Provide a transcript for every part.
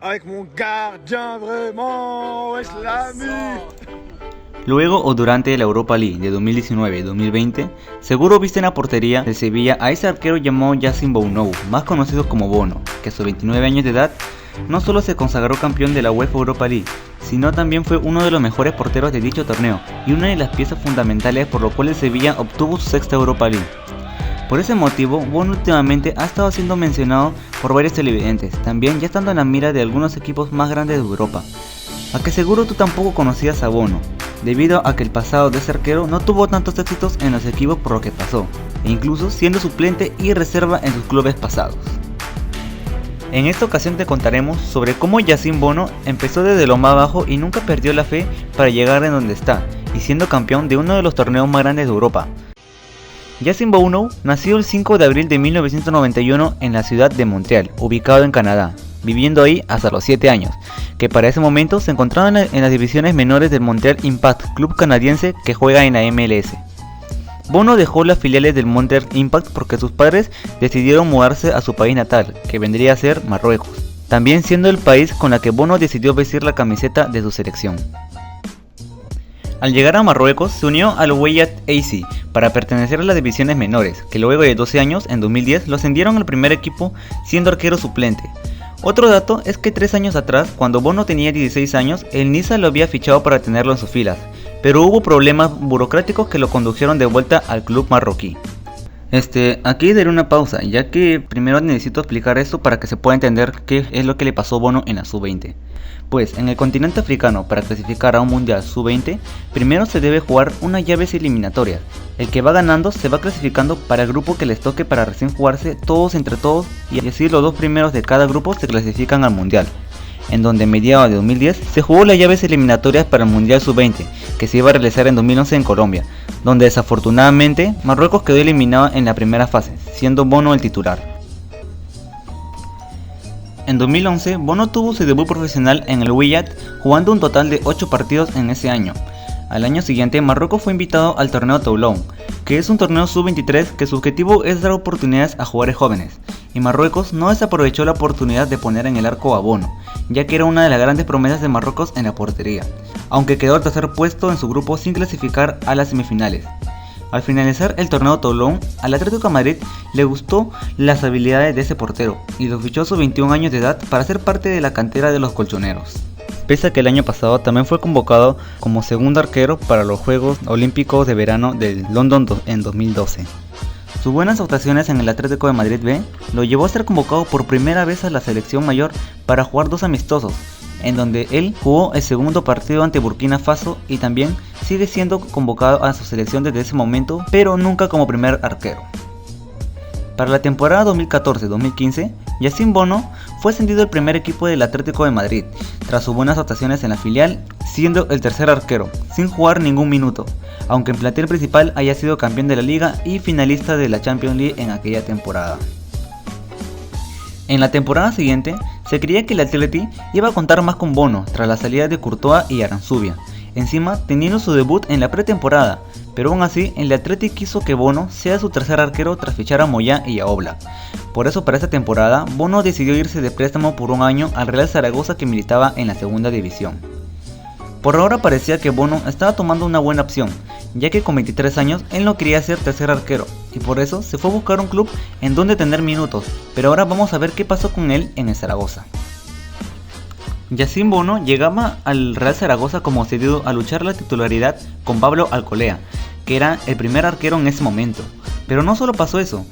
Avec mon gardien vraiment, es la Luego o durante la Europa League de 2019 y 2020, seguro viste en la portería de Sevilla a ese arquero llamado Yassine Bounou, más conocido como Bono, que a sus 29 años de edad no solo se consagró campeón de la UEFA Europa League, sino también fue uno de los mejores porteros de dicho torneo y una de las piezas fundamentales por lo cual el Sevilla obtuvo su sexta Europa League. Por ese motivo, Bono últimamente ha estado siendo mencionado por varios televidentes, también ya estando en la mira de algunos equipos más grandes de Europa. A que seguro tú tampoco conocías a Bono, debido a que el pasado de ese arquero no tuvo tantos éxitos en los equipos por lo que pasó, e incluso siendo suplente y reserva en sus clubes pasados. En esta ocasión te contaremos sobre cómo Yassine Bono empezó desde lo más bajo y nunca perdió la fe para llegar en donde está, y siendo campeón de uno de los torneos más grandes de Europa. Yassine Bounou nació el 5 de abril de 1991 en la ciudad de Montreal, ubicado en Canadá, viviendo ahí hasta los 7 años, que para ese momento se encontraba en las divisiones menores del Montreal Impact, club canadiense que juega en la MLS. Bono dejó las filiales del Montreal Impact porque sus padres decidieron mudarse a su país natal, que vendría a ser Marruecos, también siendo el país con la que Bono decidió vestir la camiseta de su selección. Al llegar a Marruecos se unió al Wydad AC para pertenecer a las divisiones menores, que luego de 12 años, en 2010, lo ascendieron al primer equipo siendo arquero suplente. Otro dato es que 3 años atrás, cuando Bono tenía 16 años, el Niza lo había fichado para tenerlo en sus filas, pero hubo problemas burocráticos que lo condujeron de vuelta al club marroquí. Aquí daré una pausa, ya que primero necesito explicar esto para que se pueda entender qué es lo que le pasó a Bono en la sub-20. Pues en el continente africano, para clasificar a un mundial sub-20, primero se debe jugar unas llaves eliminatorias. El que va ganando se va clasificando para el grupo que les toque para recién jugarse todos entre todos, y así los 2 primeros de cada grupo se clasifican al mundial, en donde a mediados de 2010 se jugó las llaves eliminatorias para el mundial sub-20, que se iba a realizar en 2011 en Colombia, donde desafortunadamente Marruecos quedó eliminado en la primera fase, siendo Bono el titular. En 2011, Bono tuvo su debut profesional en el Wydad, jugando un total de 8 partidos en ese año. Al año siguiente, Marruecos fue invitado al torneo Toulon, que es un torneo sub-23 que su objetivo es dar oportunidades a jugadores jóvenes, y Marruecos no desaprovechó la oportunidad de poner en el arco a Bono, ya que era una de las grandes promesas de Marruecos en la portería, aunque quedó al tercer puesto en su grupo sin clasificar a las semifinales. Al finalizar el torneo Toulon, al Atlético de Madrid le gustó las habilidades de ese portero y lo fichó a sus 21 años de edad para ser parte de la cantera de los colchoneros. Pese a que el año pasado también fue convocado como segundo arquero para los Juegos Olímpicos de Verano del London en 2012. Sus buenas actuaciones en el Atlético de Madrid B lo llevó a ser convocado por primera vez a la selección mayor para jugar 2 amistosos, en donde él jugó el segundo partido ante Burkina Faso y también sigue siendo convocado a su selección desde ese momento, pero nunca como primer arquero. Para la temporada 2014-2015, Yassine Bono fue ascendido al primer equipo del Atlético de Madrid, tras sus buenas actuaciones en la filial, siendo el tercer arquero, sin jugar ningún minuto, aunque en plantel principal haya sido campeón de la Liga y finalista de la Champions League en aquella temporada. En la temporada siguiente, se creía que el Atleti iba a contar más con Bono tras la salida de Courtois y Aranzubia, encima teniendo su debut en la pretemporada, pero aún así el Atleti quiso que Bono sea su tercer arquero tras fichar a Moyá y a Oblak. Por eso para esta temporada, Bono decidió irse de préstamo por un año al Real Zaragoza, que militaba en la segunda división. Por ahora parecía que Bono estaba tomando una buena opción, ya que con 23 años él no quería ser tercer arquero, y por eso se fue a buscar un club en donde tener minutos, pero ahora vamos a ver qué pasó con él en el Zaragoza. Yassine Bono llegaba al Real Zaragoza como cedido a luchar la titularidad con Pablo Alcolea, que era el primer arquero en ese momento, pero no solo pasó eso,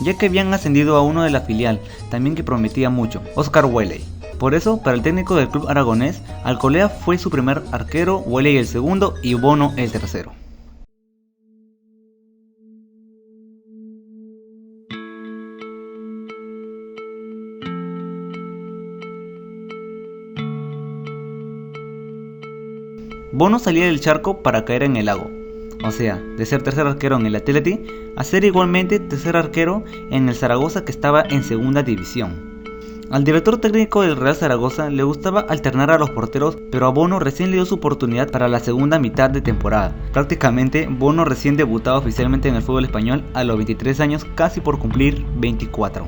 ya que habían ascendido a uno de la filial, también que prometía mucho, Oscar Welley. Por eso, para el técnico del club aragonés, Alcolea fue su primer arquero, Welley el segundo y Bono el tercero. Bono salía del charco para caer en el lago, o sea, de ser tercer arquero en el Atleti a ser igualmente tercer arquero en el Zaragoza, que estaba en segunda división. Al director técnico del Real Zaragoza le gustaba alternar a los porteros, pero a Bono recién le dio su oportunidad para la segunda mitad de temporada. Prácticamente Bono recién debutaba oficialmente en el fútbol español a los 23 años, casi por cumplir 24.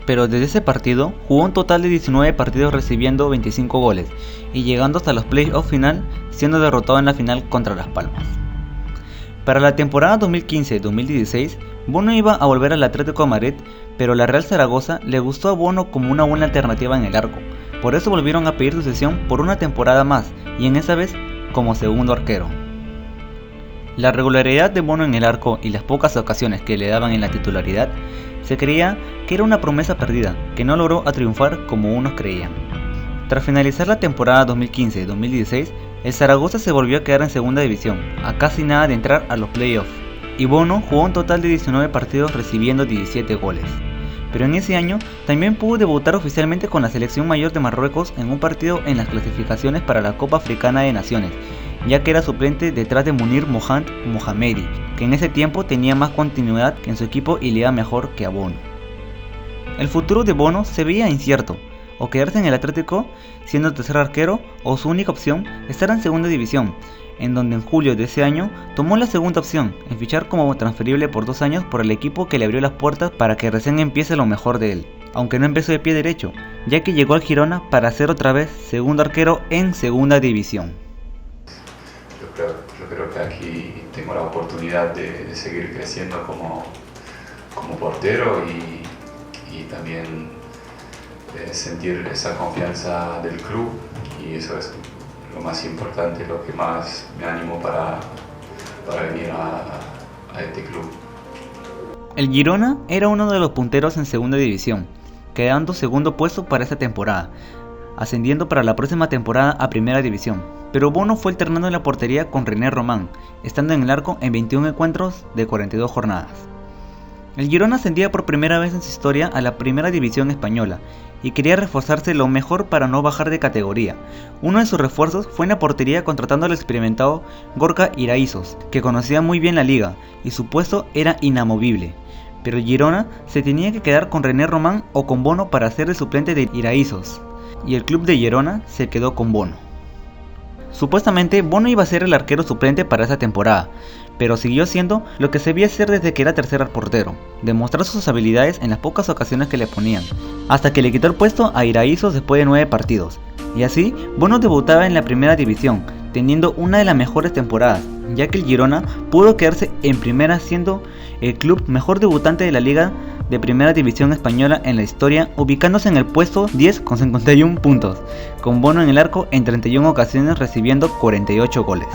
pero desde ese partido jugó un total de 19 partidos recibiendo 25 goles y llegando hasta los playoffs final, siendo derrotado en la final contra Las Palmas. Para la temporada 2015-2016, Bono iba a volver al Atlético de Madrid, pero la Real Zaragoza le gustó a Bono como una buena alternativa en el arco, por eso volvieron a pedir su cesión por una temporada más y en esa vez como segundo arquero. La regularidad de Bono en el arco y las pocas ocasiones que le daban en la titularidad, se creía que era una promesa perdida, que no logró a triunfar como unos creían. Tras finalizar la temporada 2015-2016, el Zaragoza se volvió a quedar en segunda división, a casi nada de entrar a los playoffs, y Bono jugó un total de 19 partidos recibiendo 17 goles. Pero en ese año también pudo debutar oficialmente con la selección mayor de Marruecos en un partido en las clasificaciones para la Copa Africana de Naciones, ya que era suplente detrás de Munir Mohammedi, que en ese tiempo tenía más continuidad que en su equipo y le iba mejor que a Bono. El futuro de Bono se veía incierto, o quedarse en el Atlético siendo tercer arquero, o su única opción estar en segunda división, en donde en julio de ese año tomó la segunda opción, en fichar como transferible por 2 años por el equipo que le abrió las puertas para que recién empiece lo mejor de él, aunque no empezó de pie derecho, ya que llegó al Girona para ser otra vez segundo arquero en segunda división. Yo creo que aquí tengo la oportunidad de seguir creciendo como portero y también sentir esa confianza del club, y eso es lo más importante, lo que más me animo para venir a este club. El Girona era uno de los punteros en segunda división, quedando segundo puesto para esta temporada, ascendiendo para la próxima temporada a primera división, pero Bono fue alternando en la portería con René Román, estando en el arco en 21 encuentros de 42 jornadas. El Girona ascendía por primera vez en su historia a la primera división española y quería reforzarse lo mejor para no bajar de categoría. Uno de sus refuerzos fue en la portería contratando al experimentado Gorka Iraizos, que conocía muy bien la liga y su puesto era inamovible. Pero el Girona se tenía que quedar con René Román o con Bono para ser el suplente de Iraizos, y el club de Girona se quedó con Bono. Supuestamente Bono iba a ser el arquero suplente para esa temporada, pero siguió haciendo lo que se sabía hacer desde que era tercer portero, demostrar sus habilidades en las pocas ocasiones que le ponían, hasta que le quitó el puesto a Iraizos después de 9 partidos, y así Bono debutaba en la primera división, teniendo una de las mejores temporadas, ya que el Girona pudo quedarse en primera siendo el club mejor debutante de la liga de primera división española en la historia, ubicándose en el puesto 10 con 51 puntos, con Bono en el arco en 31 ocasiones recibiendo 48 goles.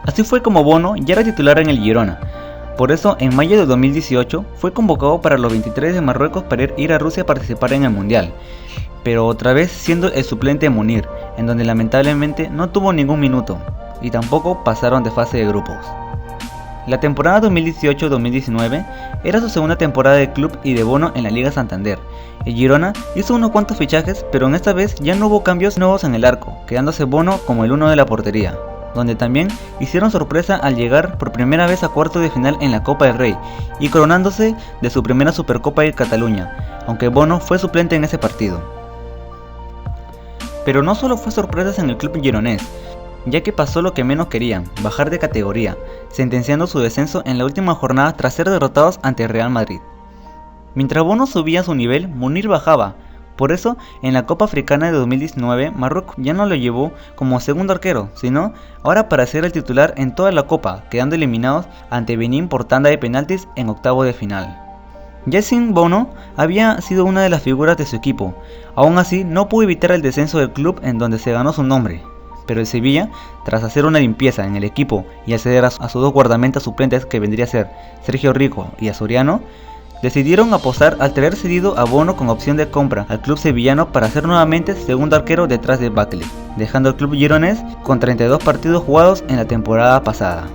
Así fue como Bono ya era titular en el Girona. Por eso, en mayo de 2018 fue convocado para los 23 de Marruecos para ir a Rusia a participar en el Mundial, pero otra vez siendo el suplente de Munir, en donde lamentablemente no tuvo ningún minuto, y tampoco pasaron de fase de grupos. La temporada 2018-2019 era su segunda temporada de club y de Bono en la Liga Santander. El Girona hizo unos cuantos fichajes, pero en esta vez ya no hubo cambios nuevos en el arco, quedándose Bono como el uno de la portería, donde también hicieron sorpresa al llegar por primera vez a cuartos de final en la Copa del Rey y coronándose de su primera Supercopa de Cataluña, aunque Bono fue suplente en ese partido. Pero no solo fue sorpresas en el club gironés, ya que pasó lo que menos querían, bajar de categoría, sentenciando su descenso en la última jornada tras ser derrotados ante el Real Madrid. Mientras Bono subía su nivel, Munir bajaba. Por eso, en la Copa Africana de 2019, Marruecos ya no lo llevó como segundo arquero, sino ahora para ser el titular en toda la Copa, quedando eliminados ante Benín por tanda de penaltis en octavo de final. Ya sin Bono, había sido una de las figuras de su equipo. Aún así, no pudo evitar el descenso del club en donde se ganó su nombre. Pero el Sevilla, tras hacer una limpieza en el equipo y acceder a sus dos guardamentas suplentes que vendría a ser Sergio Rico y Azoriano, decidieron apostar al traer cedido a Bono con opción de compra al club sevillano para ser nuevamente segundo arquero detrás de Bakley, dejando al club gironés con 32 partidos jugados en la temporada pasada.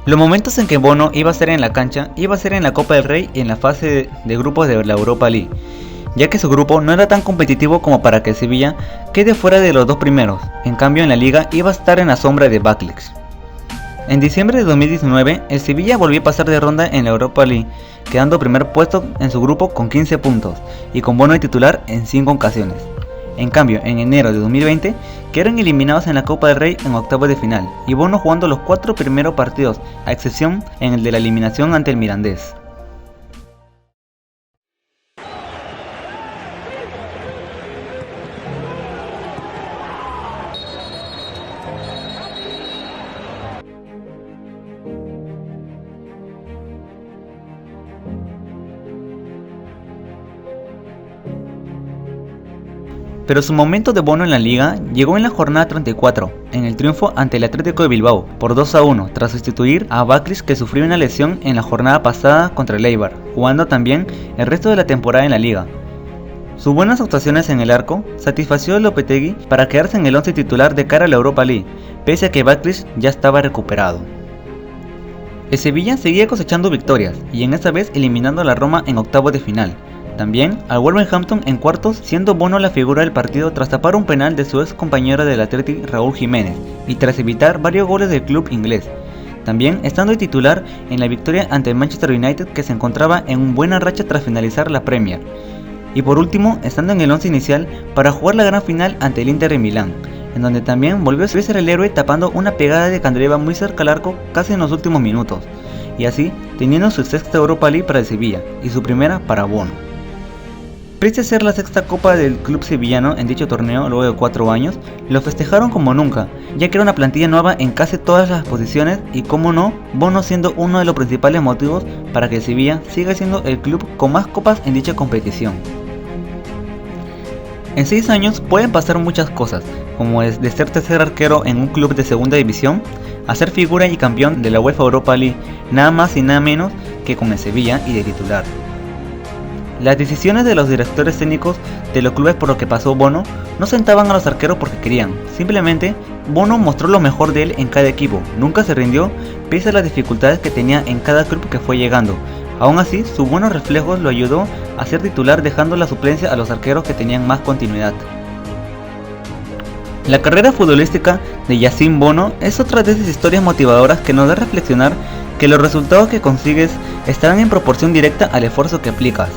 Los momentos en que Bono iba a ser en la cancha iba a ser en la Copa del Rey y en la fase de grupos de la Europa League, ya que su grupo no era tan competitivo como para que el Sevilla quede fuera de los dos primeros. En cambio, en la liga iba a estar en la sombra de Bakley. En diciembre de 2019, el Sevilla volvió a pasar de ronda en la Europa League, quedando primer puesto en su grupo con 15 puntos y con Bono de titular en 5 ocasiones. En cambio, en enero de 2020, quedaron eliminados en la Copa del Rey en octavos de final y Bono jugando los 4 primeros partidos, a excepción en el de la eliminación ante el Mirandés. Pero su momento de Bono en la liga llegó en la jornada 34, en el triunfo ante el Atlético de Bilbao por 2-1, tras sustituir a Bakris, que sufrió una lesión en la jornada pasada contra el Eibar, jugando también el resto de la temporada en la liga. Sus buenas actuaciones en el arco satisfació a Lopetegui para quedarse en el 11 titular de cara a la Europa League, pese a que Bakris ya estaba recuperado. El Sevilla seguía cosechando victorias y en esta vez eliminando a la Roma en octavos de final. También al Wolverhampton en cuartos, siendo Bono la figura del partido tras tapar un penal de su ex compañero del Athletic, Raúl Jiménez, y tras evitar varios goles del club inglés. También estando de titular en la victoria ante el Manchester United, que se encontraba en una buena racha tras finalizar la Premier. Y por último, estando en el 11 inicial para jugar la gran final ante el Inter de Milán, en donde también volvió a ser el héroe tapando una pegada de Candreva muy cerca al arco casi en los últimos minutos, y así teniendo su sexta Europa League para el Sevilla y su primera para Bono. Pese a ser la sexta copa del club sevillano en dicho torneo luego de 4 años, lo festejaron como nunca, ya que era una plantilla nueva en casi todas las posiciones y, como no, Bono siendo uno de los principales motivos para que el Sevilla siga siendo el club con más copas en dicha competición. En 6 años pueden pasar muchas cosas, como es de ser tercer arquero en un club de segunda división, a ser figura y campeón de la UEFA Europa League, nada más y nada menos que con el Sevilla y de titular. Las decisiones de los directores técnicos de los clubes por los que pasó Bono no sentaban a los arqueros porque querían, simplemente Bono mostró lo mejor de él en cada equipo, nunca se rindió pese a las dificultades que tenía en cada club que fue llegando. Aún así, sus buenos reflejos lo ayudó a ser titular, dejando la suplencia a los arqueros que tenían más continuidad. La carrera futbolística de Yacine Bono es otra de esas historias motivadoras que nos da a reflexionar que los resultados que consigues estarán en proporción directa al esfuerzo que aplicas,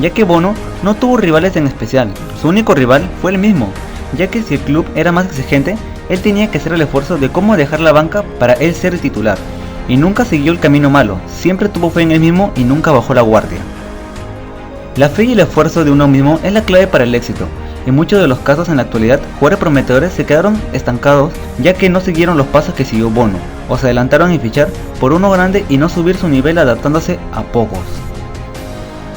ya que Bono no tuvo rivales en especial, su único rival fue él mismo, ya que si el club era más exigente, él tenía que hacer el esfuerzo de cómo dejar la banca para él ser el titular, y nunca siguió el camino malo, siempre tuvo fe en él mismo y nunca bajó la guardia. La fe y el esfuerzo de uno mismo es la clave para el éxito. En muchos de los casos en la actualidad, jugadores prometedores se quedaron estancados ya que no siguieron los pasos que siguió Bono, o se adelantaron en fichar por uno grande y no subir su nivel adaptándose a pocos.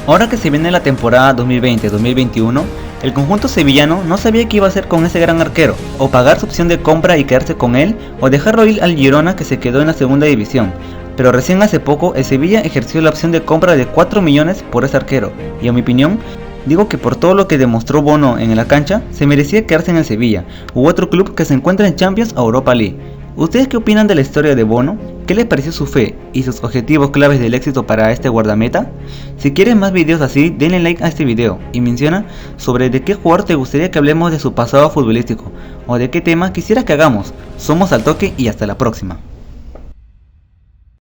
Ahora que se viene la temporada 2020-2021, el conjunto sevillano no sabía qué iba a hacer con ese gran arquero, o pagar su opción de compra y quedarse con él, o dejarlo ir al Girona, que se quedó en la segunda división. Pero recién hace poco el Sevilla ejerció la opción de compra de 4 millones por ese arquero, y en mi opinión, digo que por todo lo que demostró Bono en la cancha, se merecía quedarse en el Sevilla, u otro club que se encuentra en Champions o Europa League. ¿Ustedes qué opinan de la historia de Bono? ¿Qué les pareció su fe y sus objetivos claves del éxito para este guardameta? Si quieren más videos así, denle like a este video y menciona sobre de qué jugador te gustaría que hablemos de su pasado futbolístico o de qué tema quisiera que hagamos. Somos Al Toque y hasta la próxima.